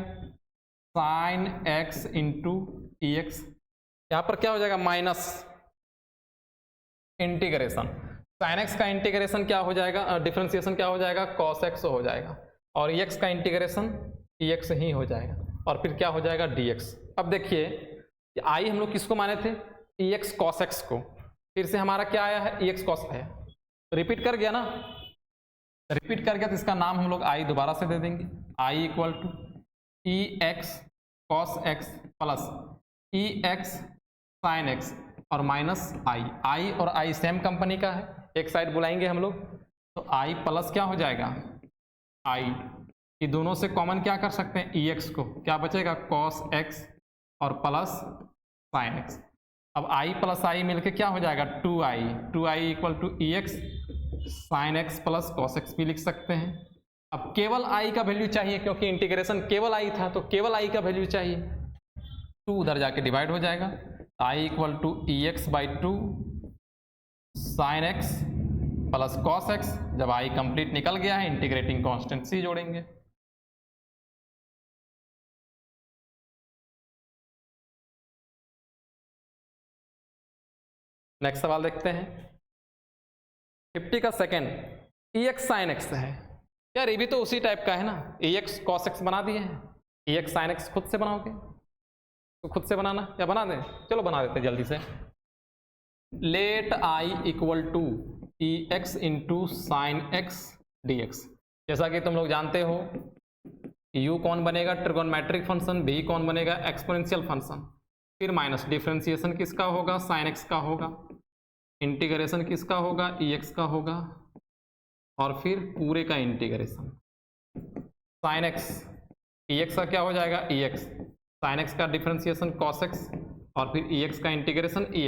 साइन एक्स इंटू ई एक्स। यहाँ पर क्या हो जाएगा, माइनस इंटीग्रेशन, साइन एक्स का इंटीग्रेशन क्या हो जाएगा, डिफरेंशिएशन क्या हो जाएगा, कॉस एक्स हो जाएगा और ई एक्स का इंटीग्रेशन ई एक्स ही हो जाएगा और फिर क्या हो जाएगा, डी एक्स। अब देखिए आई हम लोग किसको माने थे, ई एक्स कॉस एक्स को, फिर से हमारा क्या आया है, ई एक्स कॉस है, तो रिपीट कर गया ना, रिपीट कर गया तो इसका नाम हम लोग आई दोबारा से दे देंगे, I equal to e x cos x plus e x sine x और माइनस आई। आई और आई सेम कंपनी का है, एक साइड बुलाएंगे हम लोग, तो आई प्लस क्या हो जाएगा, आई, ये दोनों से कॉमन क्या कर सकते हैं, ई एक्स को, क्या बचेगा, कॉस एक्स और प्लस साइन एक्स। अब आई प्लस आई मिलके क्या हो जाएगा, two I equal to e x sine x plus cos x भी लिख सकते हैं। अब केवल आई का वैल्यू चाहिए, क्योंकि इंटीग्रेशन केवल आई था तो केवल आई का वैल्यू चाहिए, 2 उधर जाके डिवाइड हो जाएगा, I equal to e x by two sine x plus cos x. जब आई कंप्लीट निकल गया है इंटीग्रेटिंग कांस्टेंट सी जोड़ेंगे। नेक्स्ट सवाल देखते हैं 50 का सेकेंड ई एक्स साइन एक्स है। यार ये भी तो उसी टाइप का है ना, ई एक्स कॉस एक्स बना दिए हैं, ई एक्स साइन एक्स खुद से बनाओगे तो खुद से बनाना या बना दें, चलो बना देते जल्दी से। Let I equal to e x into sine x d x. जैसा कि तुम लोग जानते हो u कौन बनेगा ट्रिगोनमेट्रिक फंक्शन, v कौन बनेगा एक्सपोनेंशियल फंक्शन, फिर माइनस डिफरेंशिएशन किसका होगा, साइन एक्स का होगा, इंटीग्रेशन किसका होगा, ई एक्स का होगा, और फिर पूरे का integration sine x e x का क्या हो जाएगा, ई एक्स, साइन एक्स का डिफरेंशिएशन कॉस एक्स, और फिर ई एक्स का integration e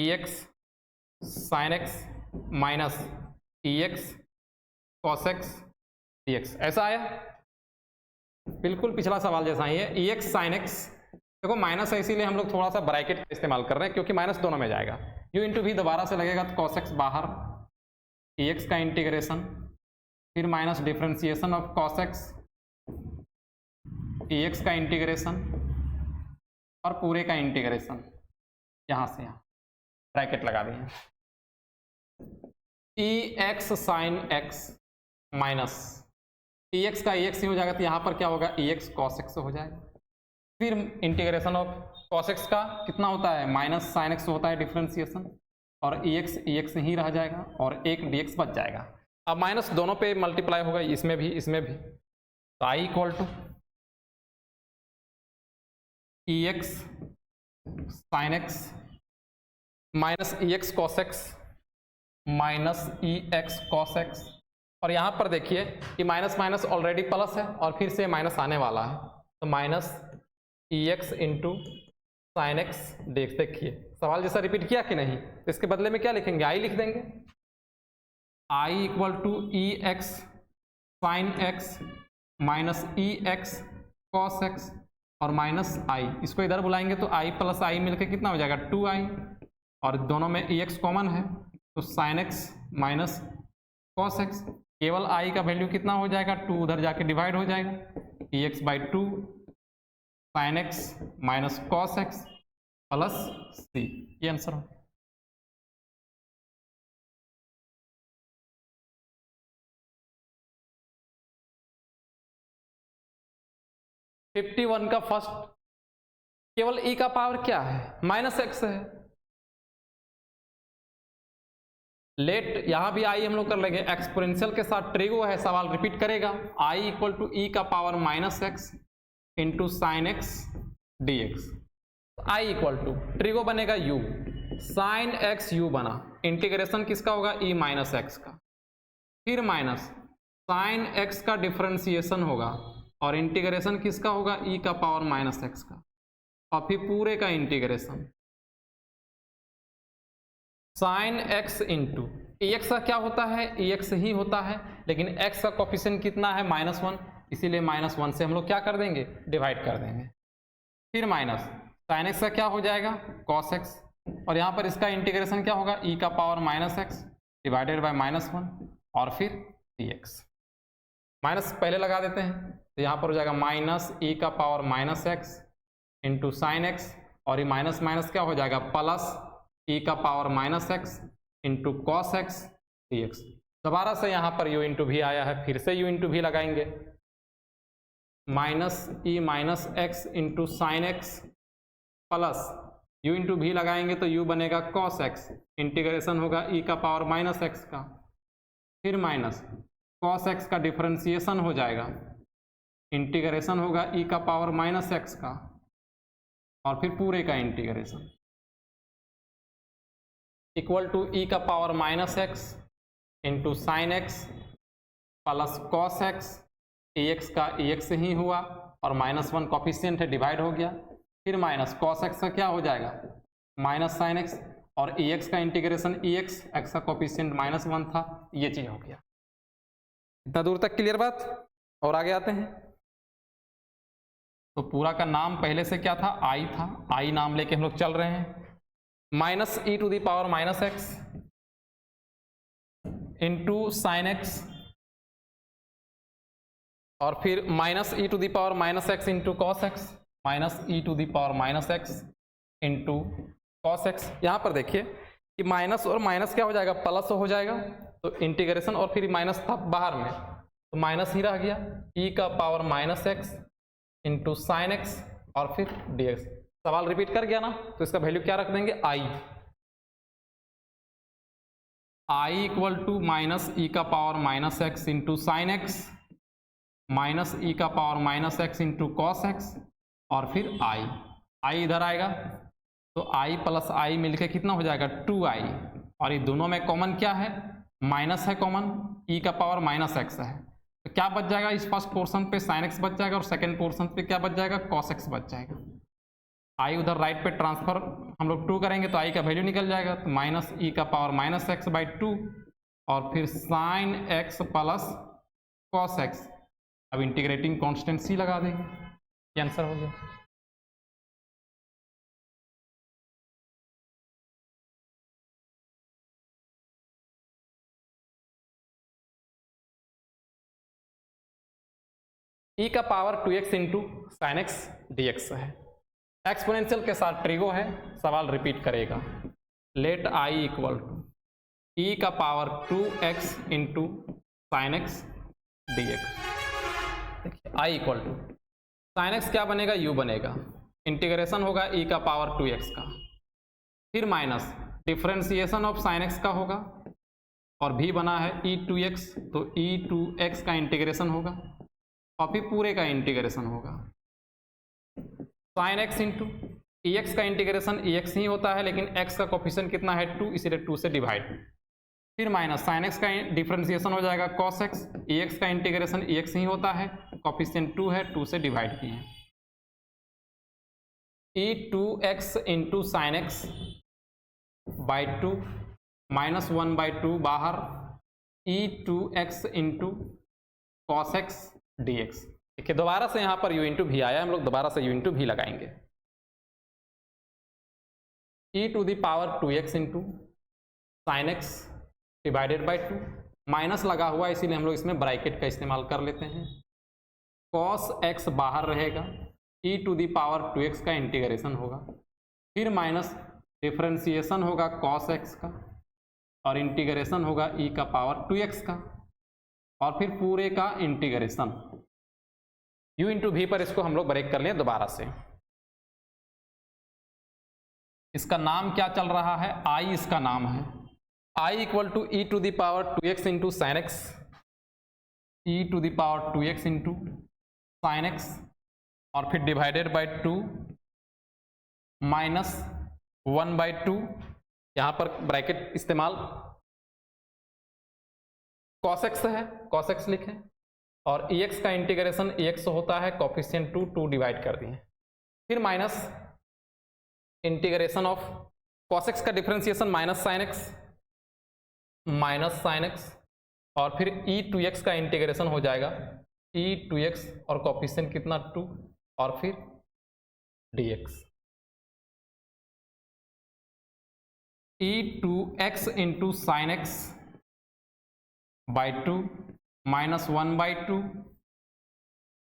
x sine x minus e x cos x d x. ऐसा आया, बिल्कुल पिछला सवाल जैसा ही है। ई एक्स साइन एक्स, देखो माइनस है इसीलिए हम लोग थोड़ा सा ब्रैकेट का इस्तेमाल कर रहे हैं क्योंकि माइनस दोनों में जाएगा। यू इंटू वी दोबारा से लगेगा तो कॉस एक्स बाहर, ई एक्स का इंटीग्रेशन, फिर minus differentiation of cos x, e x का इंटीग्रेशन और पूरे का इंटीग्रेशन, यहां से यहां ब्रैकेट लगा दिए। ई x sine x minus e x का ई एक्स ही हो जाएगा तो यहां पर क्या होगा, ई एक्स कॉस एक्स हो जाएगा। फिर इंटीग्रेशन ऑफ कॉस एक्स का कितना होता है, माइनस साइन एक्स होता है डिफरेंशिएशन, और ई एक्स ही रह जाएगा और एक डी एक्स बच जाएगा। अब माइनस दोनों पे मल्टीप्लाई होगा, इसमें भी इसमें भी, तो I equal to e x sine x minus e x cos x minus e x cos x. और यहाँ पर देखिए कि माइनस माइनस ऑलरेडी प्लस है और फिर से माइनस आने वाला है, तो minus e x into sine x d x. देखिए सवाल जैसा रिपीट किया कि नहीं, तो इसके बदले में क्या लिखेंगे, आई लिख देंगे। I equal to e x sine x minus e x cos x और माइनस आई, इसको इधर बुलाएंगे तो आई प्लस आई मिलकर कितना हो जाएगा, 2i, और दोनों में ई एक्स कॉमन है तो sign x minus cos x. केवल आई का वैल्यू कितना हो जाएगा, 2 उधर जाके डिवाइड हो जाएगा, e x by 2 sine x minus cos x plus c, ये आंसर हो। (51) का फर्स्ट केवल ई का पावर क्या है, माइनस एक्स है। लेट यहां भी आई हम लोग कर लेंगे, एक्सपोनेंशियल के साथ ट्रिगो है, सवाल रिपीट करेगा। आई इक्वल टू ई का power minus x into sine x d x. I equal to trigo बनेगा u, साइन एक्स u बना, इंटीग्रेशन किसका होगा, e माइनस एक्स का, फिर माइनस साइन एक्स का डिफरेंशिएशन होगा और इंटीग्रेशन किसका होगा, e का पावर माइनस एक्स का, और फिर पूरे का इंटीग्रेशन साइन एक्स इंटू ई एक्स का क्या होता है, ई एक्स ही होता है, लेकिन x का कोफिशिएंट कितना है, -1, इसीलिए -1 से हम लोग क्या कर देंगे, डिवाइड कर देंगे। फिर माइनस साइन एक्स का क्या हो जाएगा, कॉस एक्स, और यहाँ पर इसका इंटीग्रेशन क्या होगा, e का power minus x divided by -1 और फिर dx। माइनस पहले लगा देते हैं तो यहाँ पर हो जाएगा माइनस e का power minus x into sine x, और ये माइनस माइनस क्या हो जाएगा, प्लस e का power minus x into cos x dx। दोबारा से यहाँ पर u इंटू भी आया है, फिर से u इंटू भी लगाएंगे, minus e minus x into sine x plus u into भी लगाएंगे तो u बनेगा कॉस एक्स, इंटीग्रेशन होगा e का पावर माइनस एक्स का, फिर माइनस कॉस एक्स का डिफरेंशिएशन हो जाएगा, इंटीग्रेशन होगा e का पावर माइनस एक्स का, और फिर पूरे का इंटीग्रेशन इक्वल टू e का power minus x into sine x plus cos x, x का एक्स ही हुआ और -1 कोफिशिएंट है, डिवाइड हो गया, फिर माइनस कॉस एक्स का क्या हो जाएगा, माइनस साइन एक्स, और एक्स का इंटीग्रेशन एक्स का कोफिशिएंट -1 था, ये चीज हो गया। इतना दूर तक क्लियर बात, और आगे आते हैं। तो पूरा का नाम पहले से क्या था, आई था, आई नाम लेके हम लोग चल रहे हैं। Minus e to the power minus x into sine x, और फिर minus e to the power minus x into cos x, minus e to the power minus x into cos x. यहाँ पर देखिए कि माइनस और minus क्या हो जाएगा, प्लस हो जाएगा, तो इंटीग्रेशन, और फिर माइनस था बाहर में तो माइनस ही रह गया, ई का power minus x into sine x और फिर डी एक्स। सवाल रिपीट कर गया ना, तो इसका वैल्यू क्या रख देंगे, I equal to minus e का power minus x into sine x minus e का power minus x into cos x और फिर आई इधर आएगा, तो आई प्लस आई मिलके कितना हो जाएगा 2i, और ये दोनों में कॉमन क्या है, माइनस है कॉमन, ई का पावर माइनस एक्स है, तो क्या बच जाएगा, इस फर्स्ट पोर्शन पे साइन एक्स बच जाएगा और सेकंड पोर्शन पे क्या बच जाएगा, कॉस एक्स बच जाएगा। आई उधर राइट पे ट्रांसफर हम लोग 2 करेंगे तो आई का वैल्यू निकल जाएगा, तो माइनस ई का पावर माइनस एक्स बाई 2 और फिर sign x plus cos x. अब इंटीग्रेटिंग कांस्टेंट सी लगा देंगे, ये आंसर हो गया। ई का power 2x into sine x d x है, एक्सपोनेंशियल के साथ ट्रिगो है, सवाल रिपीट करेगा। Late I equal to e का power 2x into sine x d x. देखिए आई इक्वल टू साइन एक्स क्या बनेगा, u बनेगा, इंटीग्रेशन होगा ई का पावर 2x का, फिर minus differentiation of sine x का होगा, और भी बना है e2x, तो e2x का इंटीग्रेशन होगा और फिर पूरे का इंटीग्रेशन होगा। साइन एक्स इंटू ई एक्स का इंटीग्रेशन ई एक्स ही होता है, लेकिन x का कोफिशिएंट कितना है 2, इसीलिए 2 से डिवाइड, फिर माइनस साइन एक्स का डिफ्रेंसिएशन हो जाएगा कॉस एक्स, ई एक्स का इंटीग्रेशन ई एक्स ही होता है, कोफिशिएंट 2 है, 2 से डिवाइड किए, e2x into sine x by 2 minus 1 by 2 बाहर, e2x into cos x d x. देखिए दोबारा से यहाँ पर u इंटू भी आया, हम लोग दोबारा से u इंटू भी लगाएंगे, e to the power 2x into sine x divided by 2, minus लगा हुआ इसीलिए हम लोग इसमें ब्रैकेट का इस्तेमाल कर लेते हैं, कॉस एक्स बाहर रहेगा, e to the power 2x का इंटीग्रेशन होगा, फिर माइनस डिफ्रेंसिएशन होगा कॉस एक्स का और इंटीग्रेशन होगा e का पावर 2x का और फिर पूरे का इंटीग्रेशन, u इंटू भी पर इसको हम लोग ब्रेक कर लिए दोबारा से। इसका नाम क्या चल रहा है, i इसका नाम है, i equal to e to the power 2x into sine x, e to the power 2x into sine x और फिर डिवाइडेड बाई 2 माइनस 1 बाई 2, यहाँ पर ब्रैकेट इस्तेमाल, कॉस एक्स है, कॉस एक्स लिखें, और ई एक्स का इंटीग्रेशन ई एक्स होता है, कोफिशिएंट 2 डिवाइड कर दिए, फिर minus integration of cos x का डिफ्रेंसिएशन माइनस साइन एक्स और फिर e2x का इंटीग्रेशन हो जाएगा e2x और कोफिशिएंट कितना 2 और फिर dx, e2x into sine x by 2 minus 1 by 2,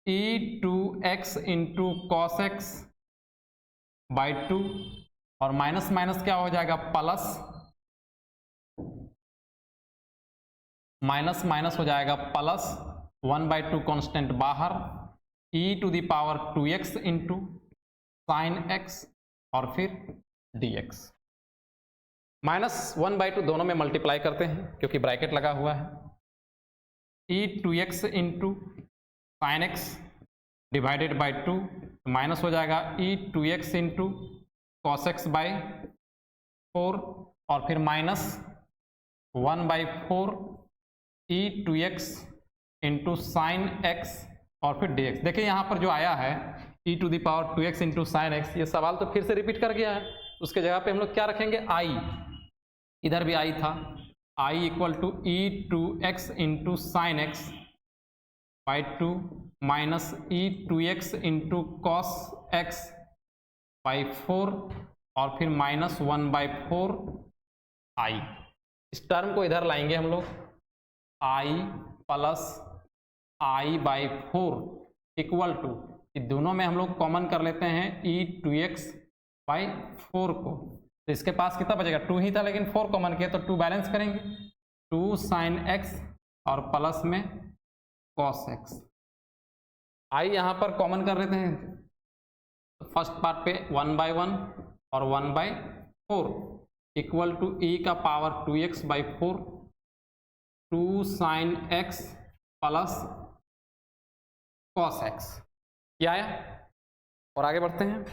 e2x into cos x by 2 और माइनस माइनस क्या हो जाएगा प्लस, माइनस माइनस हो जाएगा प्लस, 1 बाई 2 कॉन्स्टेंट बाहर, e to the power 2x into sine x और फिर dx, माइनस 1 बाई 2 दोनों में मल्टीप्लाई करते हैं क्योंकि ब्रैकेट लगा हुआ है, e2x into sine x divided by 2 minus हो जाएगा e2x into cos x by 4 और फिर minus 1 by 4 e2x into sine x और फिर dx। देखिए यहाँ पर जो आया है e to the power 2x into sine x, ये सवाल तो फिर से रिपीट कर गया है, उसके जगह पे हम लोग क्या रखेंगे i, इधर भी i था, i equal to e2x into sine x by 2 minus e 2x into cos x by 4 और फिर माइनस 1/4 आई। इस टर्म को इधर लाएंगे हम लोग, आई प्लस i/4 इक्वल टू, दोनों में हम लोग कॉमन कर लेते हैं e2x/4 को, तो इसके पास कितना बचेगा, 2 ही था लेकिन 4 कॉमन किया तो 2 बैलेंस करेंगे, 2 sin x और प्लस में cos x। आई यहाँ पर कॉमन कर लेते हैं, फर्स्ट पार्ट पे 1/1 और 1/4 इक्वल टू e का power 2x/4, 2 sin x plus cos x। क्या आया, और आगे बढ़ते हैं।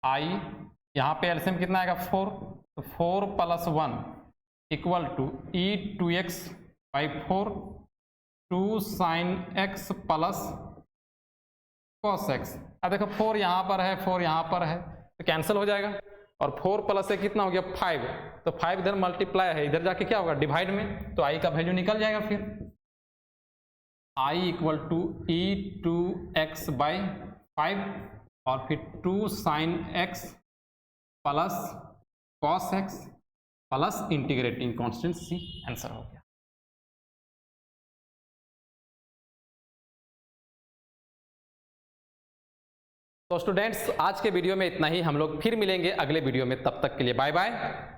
आई यहाँ पे एलसीएम कितना आएगा 4, तो 4 + 1 equal to e2x/4, 2 sin x plus cos x। अब देखो 4 यहाँ पर है, 4 यहाँ पर है, तो कैंसिल हो जाएगा, और 4 प्लस से कितना हो गया 5, तो 5 इधर मल्टीप्लाई है, इधर जाके क्या होगा डिवाइड में, तो आई का वैल्यू निकल जाएगा। फिर आई इक्वल टू e2x/5 और फिर 2 sin x plus cos x plus integrating constant c, answer हो गया। तो स्टूडेंट्स आज के वीडियो में इतना ही, हम लोग फिर मिलेंगे अगले वीडियो में, तब तक के लिए bye bye,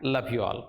love you all.